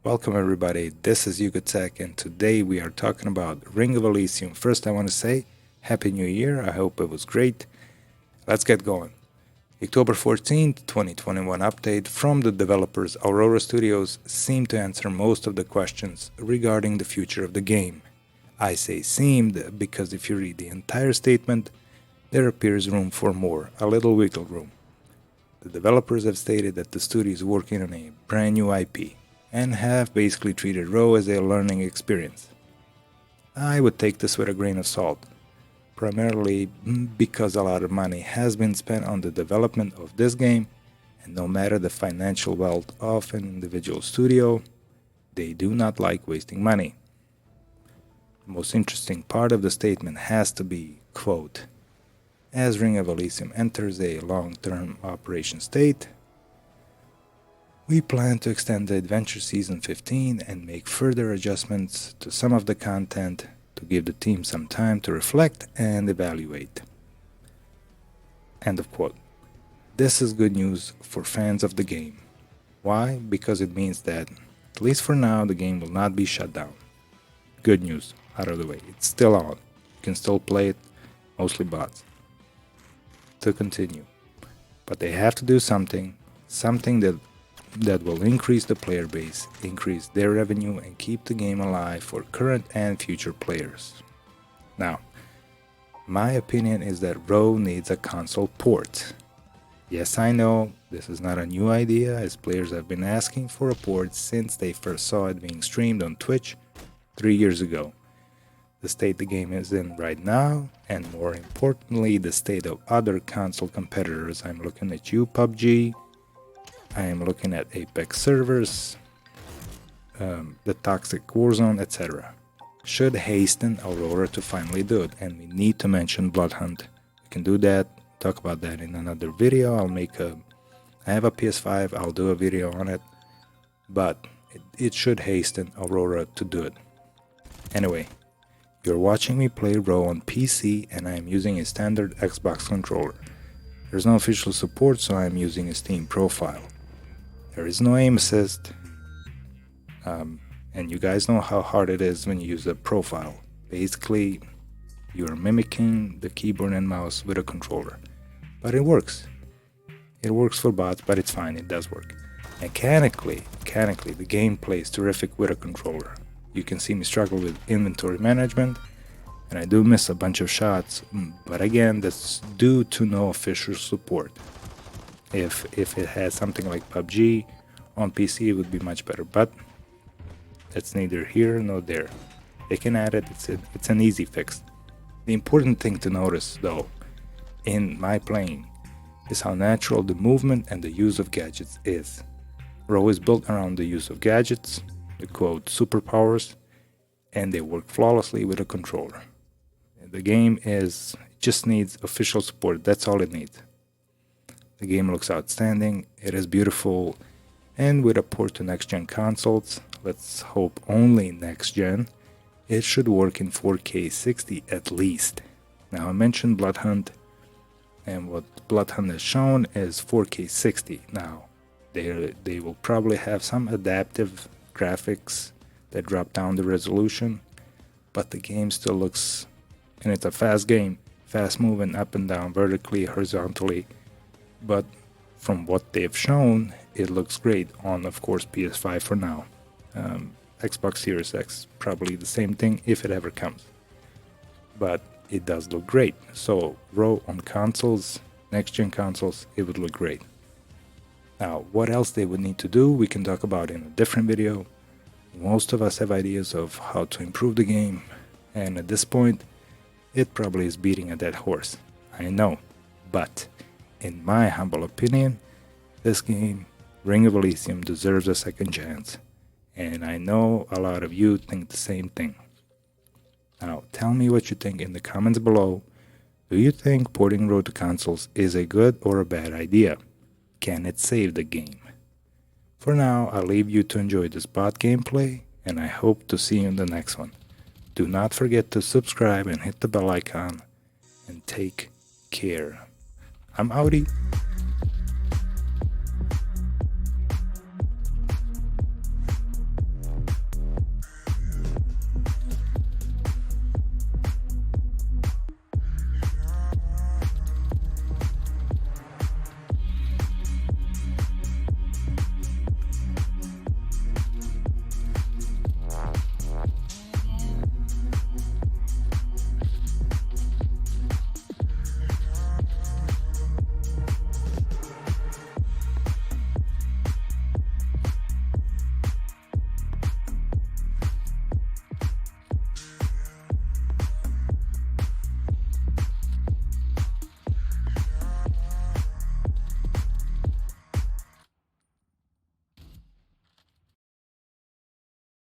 Welcome everybody, this is Tech, and today we are talking about Ring of Elysium. First I want to say, Happy New Year, I hope it was great. Let's get going. October 14th, 2021 update from the developers Aurora Studios seemed to answer most of the questions regarding the future of the game. I say seemed because if you read the entire statement, there appears room for more, a little wiggle room. The developers have stated that the studio is working on a brand new IP and have basically treated Row as a learning experience. I would take this with a grain of salt, primarily because a lot of money has been spent on the development of this game, and no matter the financial wealth of an individual studio, they do not like wasting money. The most interesting part of the statement has to be, quote, as Ring of Elysium enters a long-term operation state, we plan to extend the Adventure Season 15 and make further adjustments to some of the content to give the team some time to reflect and evaluate. End of quote. This is good news for fans of the game. Why? Because it means that, at least for now, the game will not be shut down. Good news, out of the way. It's still on. You can still play it, mostly bots. To continue. But they have to do something that will increase the player base, increase their revenue, and keep the game alive for current and future players. Now, my opinion is that Row needs a console port. Yes, I know, this is not a new idea, as players have been asking for a port since they first saw it being streamed on Twitch 3 years ago. The state the game is in right now, and more importantly, the state of other console competitors. I'm looking at you, PUBG, I am looking at Apex servers, the Toxic Warzone, etc. Should hasten Aurora to finally do it, and we need to mention Blood Hunt. We can do that, talk about that in another video. I have a PS5, I'll do a video on it, but it should hasten Aurora to do it. Anyway, you're watching me play Row on PC, and I am using a standard Xbox controller. There's no official support, so I am using a Steam profile. There is no aim assist, and you guys know how hard it is when you use a profile. Basically, you are mimicking the keyboard and mouse with a controller. But it works. It works for bots, but it's fine, it does work. Mechanically, the game plays terrific with a controller. You can see me struggle with inventory management, and I do miss a bunch of shots, but again, that's due to no official support. If it had something like PUBG on PC, it would be much better, but that's neither here nor there. They can add it, it's an easy fix. The important thing to notice, though, in my playing, is how natural the movement and the use of gadgets is. Row is built around the use of gadgets, the quote superpowers, and they work flawlessly with a controller. The game just needs official support, that's all it needs. The game looks outstanding, it is beautiful, and with a port to next-gen consoles, let's hope only next-gen, it should work in 4K 60 at least. Now I mentioned Blood Hunt, and what Blood Hunt has shown is 4K 60. Now, they will probably have some adaptive graphics that drop down the resolution, but the game still looks, and it's a fast game, fast moving up and down, vertically, horizontally, but from what they've shown, it looks great on, of course, PS5 for now. Xbox Series X, probably the same thing if it ever comes. But it does look great, so Row on consoles, next-gen consoles, it would look great. Now, what else they would need to do, we can talk about in a different video. Most of us have ideas of how to improve the game, and at this point, it probably is beating a dead horse. I know, but in my humble opinion, this game, Ring of Elysium, deserves a second chance, and I know a lot of you think the same thing. Now, tell me what you think in the comments below. Do you think porting Row to consoles is a good or a bad idea? Can it save the game? For now, I'll leave you to enjoy this bot gameplay, and I hope to see you in the next one. Do not forget to subscribe and hit the bell icon, and take care. I'm outie.